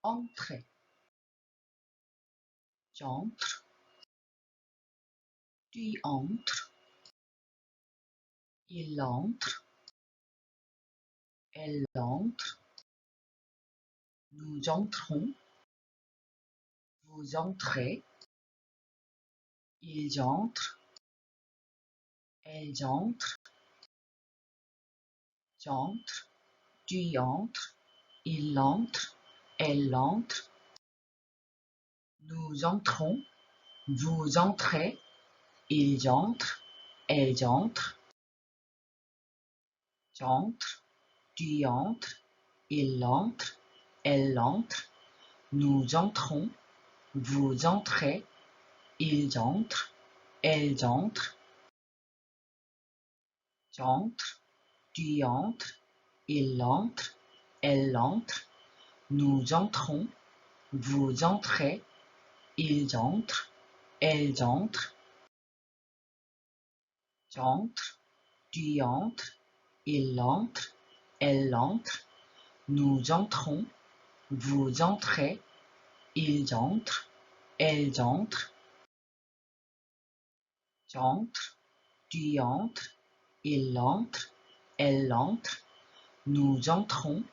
Entrer. J'entre. Tu entres. Il entre. Elle entre. Nous entrons. Vous entrez. Ils entrent. Elles entrent. J'entre. Tu entres. Il entre. Elle entre. Nous entrons. Vous entrez. Ils entrent. Elles entrent. J'entre. Tu entres. Il entre. Elle entre. Nous entrons. Vous entrez. Ils entrent. Elles entrent. J'entre. Tu entres. Il entre. Elle entre. Nous entrons. Vous entrez. Ils entrent. Elles entrent. J'entre. Tu entres. Il entre. Elle entre. Nous entrons. Vous entrez. Ils entrent. Elles entrent. J'entre. Tu entres. Il entre. Elle entre. Nous entrons.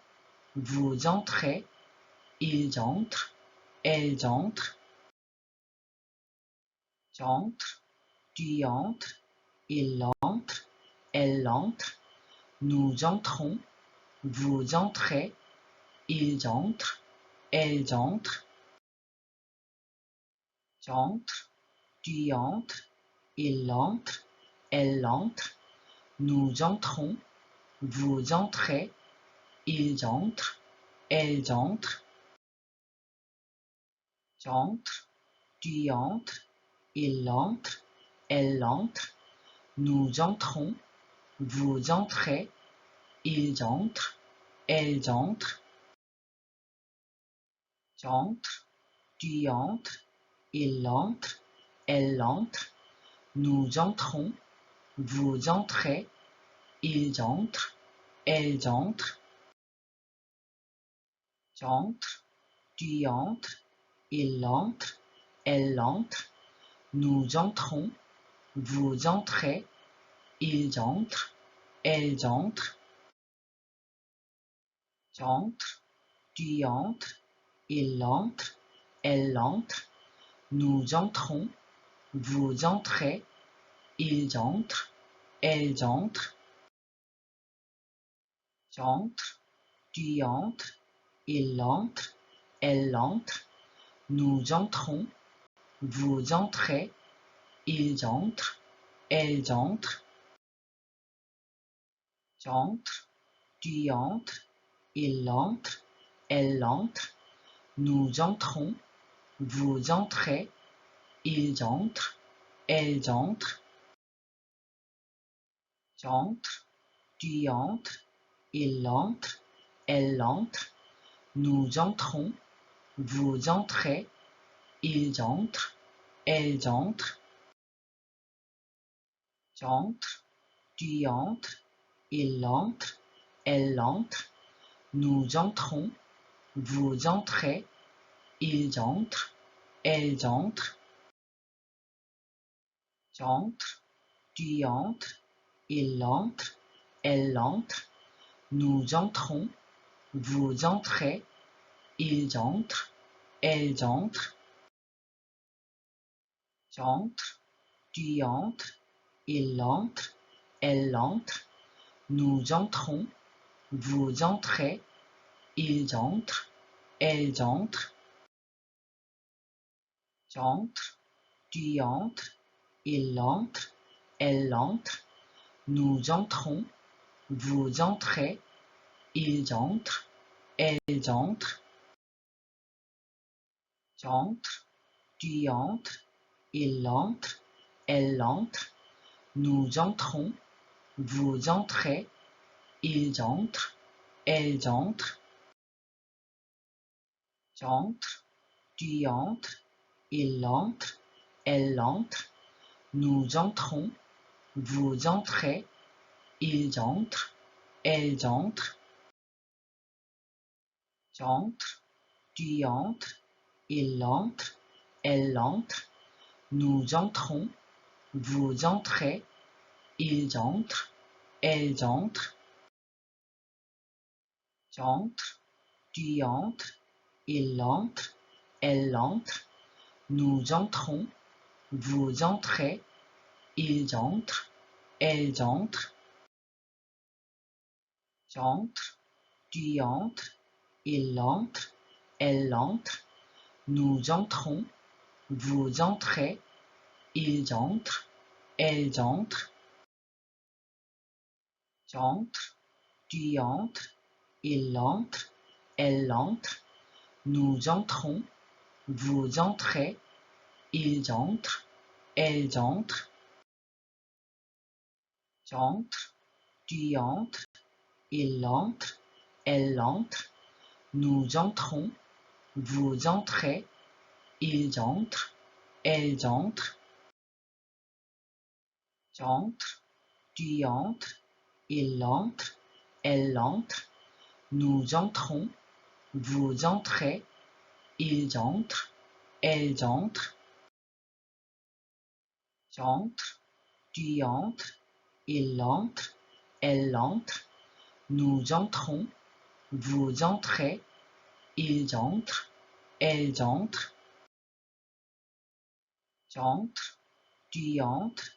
Vous entrez. Ils entrent. Elles entrent. J'entre. Tu entres. Il entre. Elle entre. Nous entrons. Vous entrez. Ils entrent. Elles entrent. J'entre. Tu entres. Il entre. Elle entre. Nous entrons. Vous entrez. Ils entrent. Elles entrent. J'entre. Tu entres. Il entre. Elle entre. Nous entrons. Vous entrez. Ils entrent. Elles entrent. J'entre. Tu entres. Il entre. Elle entre. Nous entrons. Vous entrez. Ils entrent. Elles entrent. J'entre. Tu entres. Il entre. Elle entre. Nous entrons. Vous entrez. Ils entrent. Elles entrent. J'entre. Tu entres. Il entre. Elle entre. Nous entrons. Vous entrez. Ils entrent. Elles entrent. J'entre. Tu entres. Il entre. Elle entre. Nous entrons. Vous entrez. Ils entrent. Elles entrent. J'entre. Tu entres. Il entre. Elle entre. Nous entrons. Vous entrez. Ils entrent. Elles entrent. J'entre. Tu entres. Il entre. Elle entre. Nous entrons. Vous entrez. Ils entrent. Elles entrent. J'entre. Tu entres. Il entre. Elle entre. Nous entrons. Vous entrez. Ils entrent. Elles entrent. J'entre. Tu entres. Il entre. Elle entre. Nous entrons. Vous entrez. Ils entrent. Elles entrent. J'entre. Tu entres. Il entre. Elle entre. Nous entrons. Vous entrez. Ils entrent. Elles entrent. J'entre. Tu entres. Il entre. Elle entre. Nous entrons. Vous entrez. Ils entrent. Elles entrent. J'entre. Tu entres. Il entre. Elle entre. Nous entrons. Vous entrez. Ils entrent. Elles entrent. J'entre. Tu entres. Il entre. Elle entre. Nous entrons. Vous entrez. Ils entrent. Elles entrent. J'entre. tu entres, il entre, elle entre, nous entrons, vous entrez, ils entrent, elles entrent. J'entre, tu entres, il entre, elle entre, nous entrons, vous entrez, ils entrent, elles entrent. J'entre, tu entres, il entre, elle entre, nous entrons, vous entrez, ils entrent, elles entrent. J'entre, tu entres, il entre, elle entre, nous entrons, vous entrez, ils entrent, elles entrent. J'entre, tu entres, il entre, elle entre, nous entrons, vous entrez, ils entrent, elles entrent. J'entre, tu entres, il entre, elle entre, nous entrons, vous entrez, ils entrent, elles entrent. J'entre, tu entres, il entre, elle entre, nous entrons, vous entrez, ils entrent, elles entrent. J'entre, tu entres,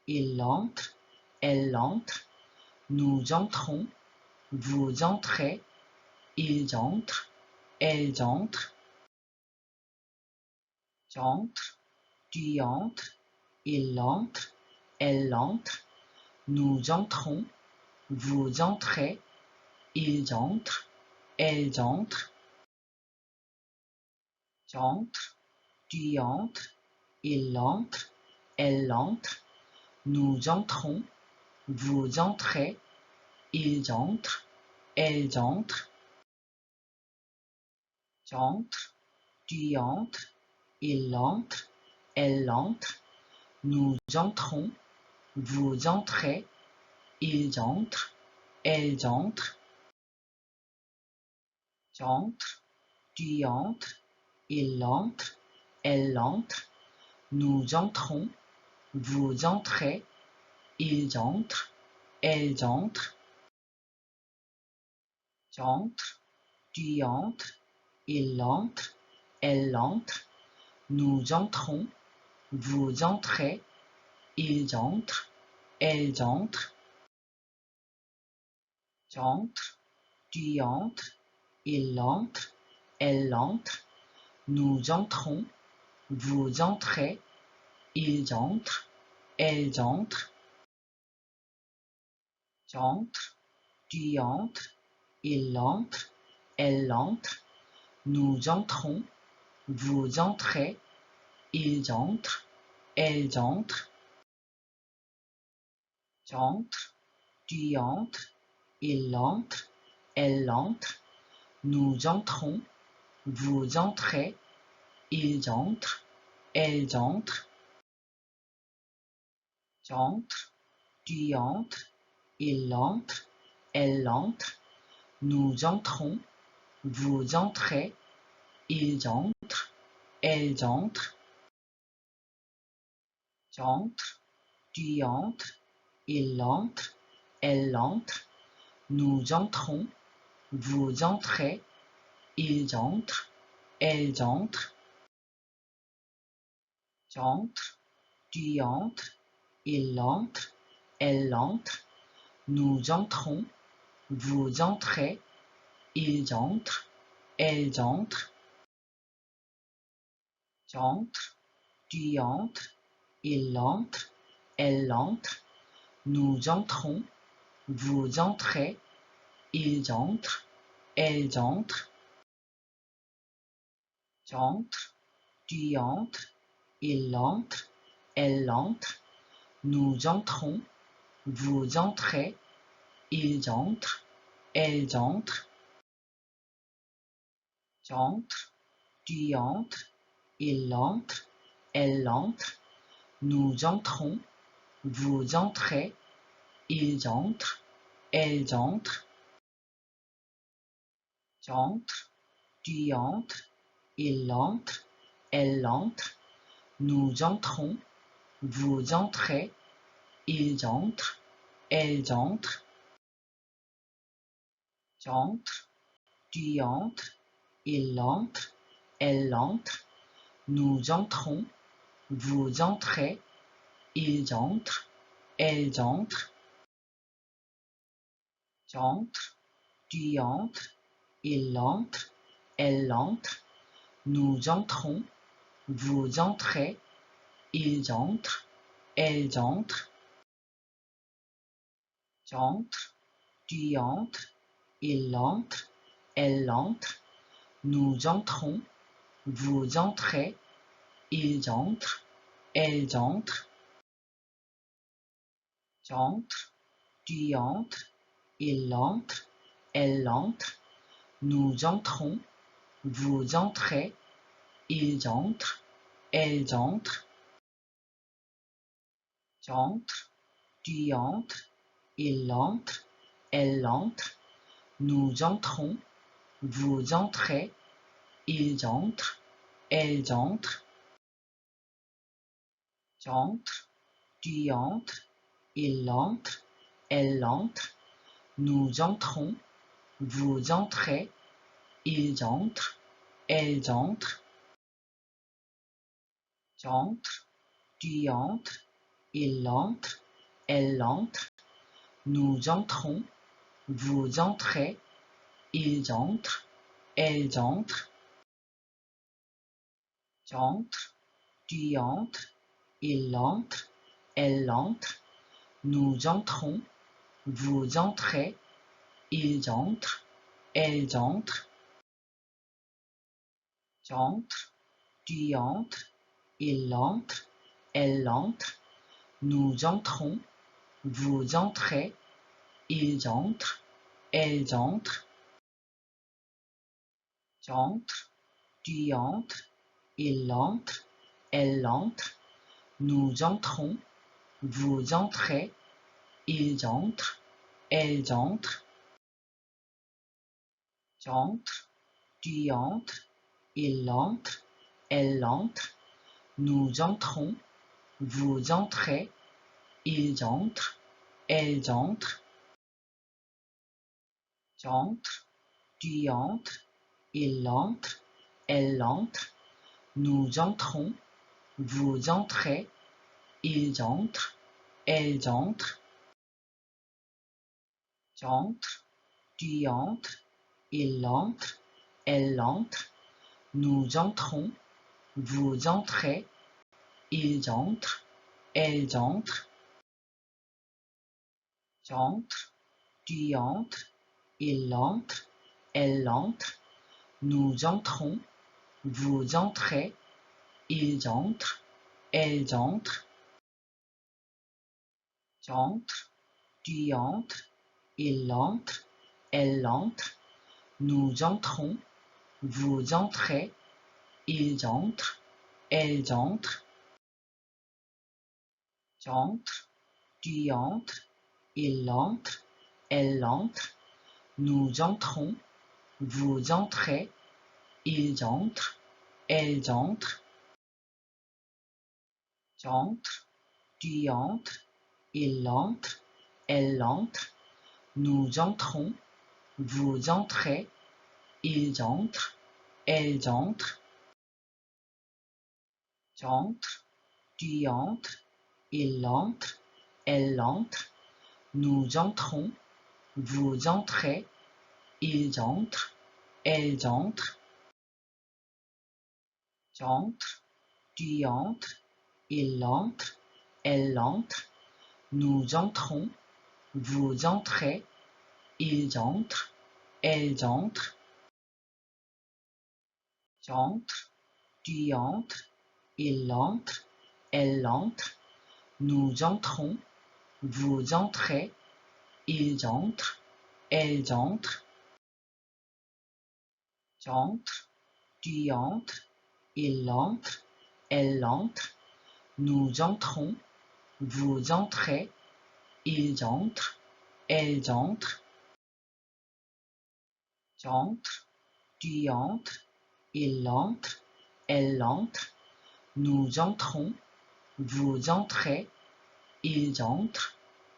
il entre, elle entre, nous entrons, vous entrez, ils entrent, elles entrent. J'entre, tu entres, il entre, elle entre, nous entrons, vous entrez, ils entrent, elles entrent. J'entre, tu entres, il entre, elle entre, nous entrons, vous entrez, ils entrent, elles entrent. J'entre, tu entres, il entre, elle entre, nous entrons, vous entrez, ils entrent, elles entrent. J'entre, tu entres, il entre, elle entre, nous entrons, vous entrez, ils entrent, elles entrent. J'entre, tu entres, il entre, elle entre, nous entrons, vous entrez, ils entrent, elles entrent. J'entre, tu entres, il entre, elle entre, nous entrons, vous entrez, ils entrent, elles entrent. J'entre, tu entres, il entre, elle entre, nous entrons, vous entrez, ils entrent, elles entrent. J'entre, tu entres, il entre, elle entre, nous entrons, vous entrez, ils entrent, elles entrent. J'entre, tu entres, il entre, elle entre, nous entrons, vous entrez, ils entrent, elles entrent. J'entre, tu entres, il entre, elle entre, nous entrons, vous entrez, ils entrent, elles entrent. J'entre, tu entres, il entre, elle entre, nous entrons, vous entrez, ils entrent, elles entrent. J'entre, tu entres, il entre, elle entre, nous entrons, vous entrez, ils entrent, elles entrent. J'entre, tu entres, il entre, elle entre, nous entrons, vous entrez, ils entrent, elles entrent. J'entre, tu entres, il entre, elle entre, nous entrons, vous entrez, ils entrent, elles entrent. J'entre, tu entres, il entre, elle entre, nous entrons, vous entrez, ils entrent, elles entrent, j'entre, tu entres, il entre, elle entre, nous entrons, vous entrez, ils entrent, elles entrent, j'entre, tu entres, il entre, elle entre, nous entrons, vous entrez, ils entrent, elles entrent, j'entre, tu entres, il entre, elle entre, nous entrons, vous entrez, ils entrent, elles entrent, j'entre, tu entres, il entre, elle entre, nous entrons, vous entrez, ils entrent, elles entrent, j'entre, tu entres, il entre, elle entre, nous entrons, vous entrez, ils entrent, elles entrent, j'entre, tu entres, il entre, elle entre, nous entrons, vous entrez, ils entrent, elles entrent, j'entre, tu entres, il entre, elle entre, nous entrons, vous entrez, ils entrent, elles entrent, j'entre, tu entres, il entre, elle entre, nous entrons, vous entrez, ils entrent, elles entrent, j'entre, tu entres, il entre, elle entre, nous entrons, vous entrez, ils entrent, elles entrent, j'entre, tu entres, il entre, elle entre, nous entrons, vous entrez, ils entrent, elles entrent, j'entre, tu entres, il entre, elle entre, nous entrons, vous entrez, ils entrent, elles entrent, j'entre, tu entres, il entre, elle entre, nous entrons, vous entrez, ils entrent, elles entrent, j'entre, tu entres, il entre, elle entre, nous entrons, vous entrez, ils entrent, elles entrent, j'entre, tu entres, il entre, elle entre, nous entrons, vous entrez, ils entrent, elles entrent, j'entre, tu entres, il entre, elle entre, nous entrons, vous entrez, ils entrent, elles entrent, j'entre, tu entres, il entre, elle entre, nous entrons, vous entrez, ils entrent, elles entrent, j'entre, tu entres, il entre, elle entre, nous entrons, vous entrez, ils entrent, elles entrent, j'entre, tu entres, il entre, elle entre, nous entrons, vous entrez, ils entrent, elles entrent, j'entre, tu entres, il entre, elle entre, nous entrons, vous entrez, ils entrent, elles entrent, j'entre, tu entres, il entre, elle entre, nous entrons, vous entrez, ils entrent, elles entrent, j'entre, tu entres, il entre, elle entre, nous entrons, vous entrez, ils entrent, elles entrent, j'entre, tu entres, il entre, elle entre, nous entrons, vous entrez, ils entrent,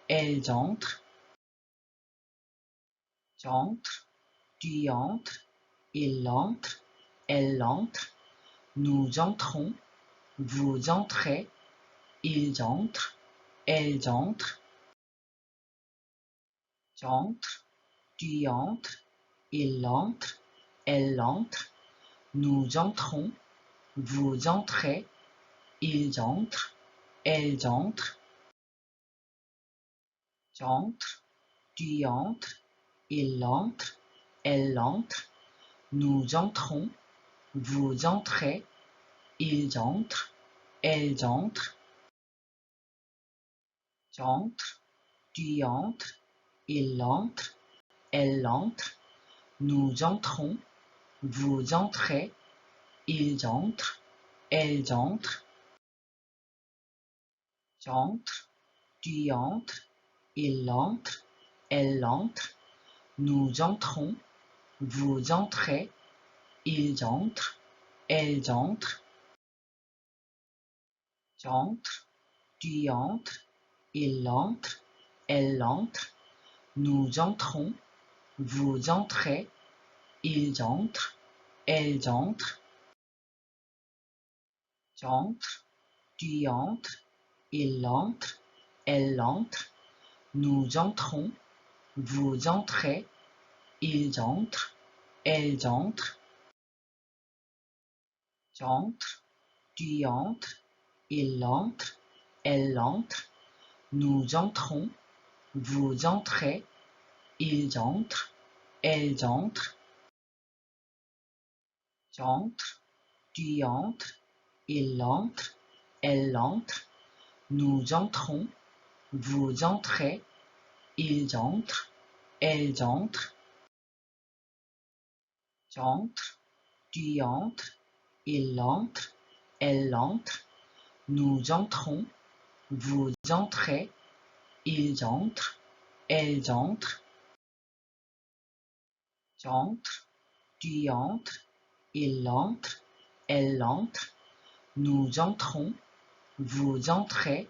elles entrent. J'entre, tu entres, il entre, elle entre, nous entrons, vous entrez, ils entrent, elles entrent. J'entre, tu entres, il entre, elle entre, nous entrons, vous entrez, ils entrent, elles entrent. J'entre, tu entres, il entre, elle entre, nous entrons, vous entrez, ils entrent, elles entrent. J'entre, tu entres, il entre, elle entre, nous entrons, vous entrez, ils entrent, elles entrent. J'entre, tu entres, il entre, elle entre, nous entrons, vous entrez, ils entrent, elles entrent. J'entre, tu entres, il entre, elle entre, nous entrons, vous entrez, ils entrent, elles entrent. J'entre, tu entres, il entre, elle entre, nous entrons, vous entrez, ils entrent, elles entrent. J'entre, tu entres, il entre, elle entre, nous entrons, vous entrez, ils entrent, elles entrent. J'entre, tu entres, il entre, elle entre, nous entrons, vous entrez, ils entrent, elles entrent. J'entre, tu entres, il entre, elle entre, nous entrons, vous entrez, ils entrent, elles entrent. J'entre, tu entres, il entre, elle entre, nous entrons, vous entrez,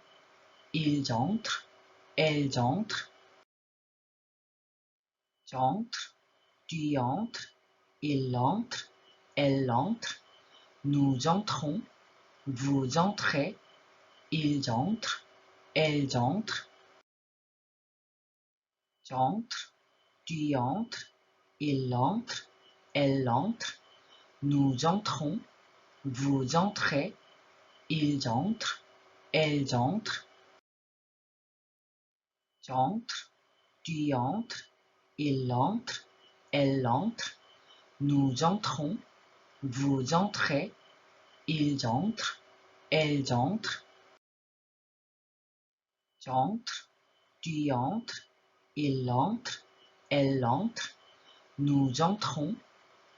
ils entrent, elles entrent. J'entre, tu entres, il entre, elle entre, nous entrons, vous entrez, ils entrent, elles entrent. J'entre, tu entres, il entre, elle entre, nous entrons, vous entrez, ils entrent, elles entrent. J'entre, tu entres, il entre, elle entre, nous entrons, vous entrez, ils entrent, elles entrent. J'entre, tu entres, il entre, elle entre, nous entrons,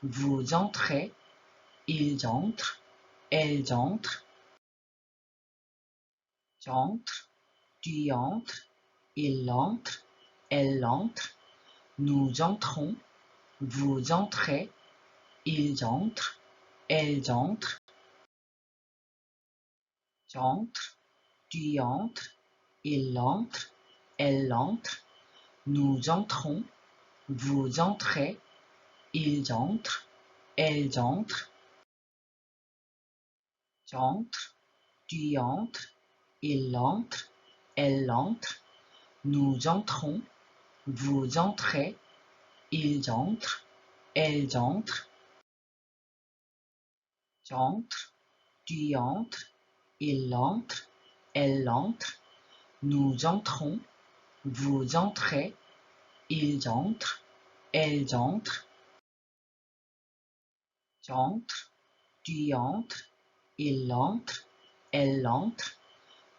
vous entrez, ils entrent, elles entrent. J'entre, tu entres, il entre, elle entre, nous entrons, vous entrez, ils entrent, elles entrent. J'entre, tu entres, il entre, elle entre, nous entrons, vous entrez, ils entrent, elles entrent. J'entre, tu entres, il entre, elle entre, nous entrons, vous entrez, ils entrent, elles entrent. J'entre, tu entres, il entre, elle entre, nous entrons, vous entrez, ils entrent, elles entrent. J'entre, tu entres, il entre, elle entre,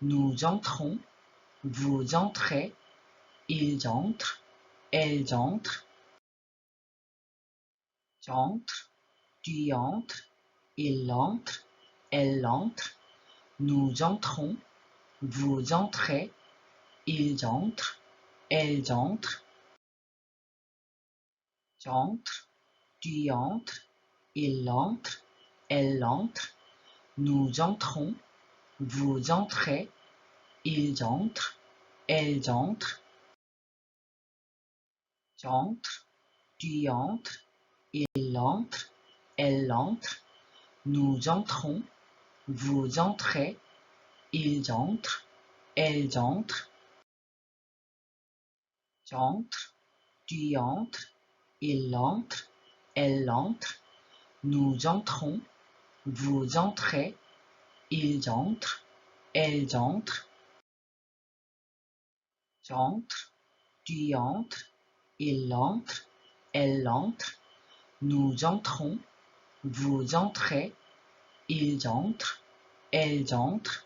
nous entrons, vous entrez, ils entrent, elles entrent. J'entre, tu entres, il entre, elle entre, nous entrons, vous entrez, ils entrent, elles entrent. J'entre, tu entres, il entre, elle entre, nous entrons, vous entrez, ils entrent, elles entrent, j'entre, tu entres, il entre, elle entre, nous entrons, vous entrez, ils entrent, elles entrent, j'entre, tu entres, il entre, elle entre, nous entrons, vous entrez, ils entrent, elles entrent, j'entre, tu entres, il entre, elle entre, nous entrons, vous entrez, ils entrent, elles entrent,